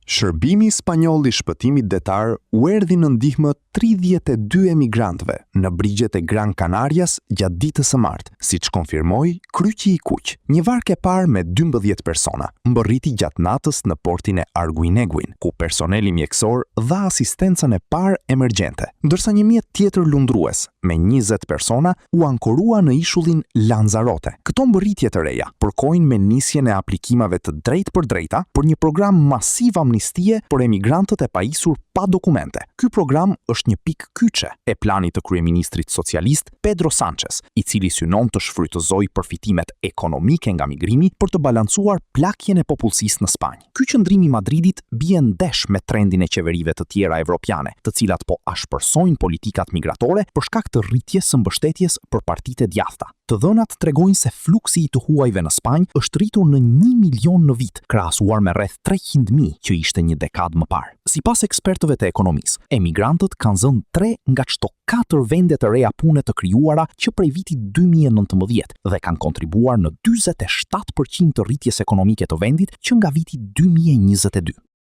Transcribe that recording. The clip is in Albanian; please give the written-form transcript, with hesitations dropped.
Shërbimi spanjoll I shpëtimit detar u erdhi në ndihmë 32 emigrantëve në brigjet e Gran Canarias gjatë ditës së martë, siç konfirmoi Kryqi I Kuq. Një varkë e parë me 12 persona mbërriti gjatë natës në portin e Arguineguin, ku personeli mjekësor dha asistencën e parë emergjente, ndërsa një mjet tjetër lundrues me 20 persona u ankorua në ishullin Lanzarote. Këto mbërritje të reja përkojnë me nisjen e aplikimave të drejtpërdrejta për një program masiv amnistie për emigrantët e pajisur pa dokumente. Ky program është një pikë kyçe e planit të kryeministrit socialist Pedro Sanchez, I cili synon të shfrytëzojë përfitimet ekonomike nga migrimi për të balancuar plakjen e popullsisë në Spanjë. Ky qëndrim I Madridit bie ndesh me trendin e qeverive të tjera evropiane, të cilat po ashpërsojnë politikat migratore për shkak të rritjes së mbështetjes për partitë e djathta. Të dhënat tregojnë se fluksi I të huajve në Spanjë është rritur në 1 milion në vit, krahasuar me rreth 300.000 që ishte një dekadë më parë. Sipas ekspertëve të ekonomisë, emigrantët kanë zënë 3 nga çdo 4 vende të reja pune të krijuara që prej vitit 2019 dhe kanë kontribuar në 47% të rritjes ekonomike të vendit që nga viti 2022.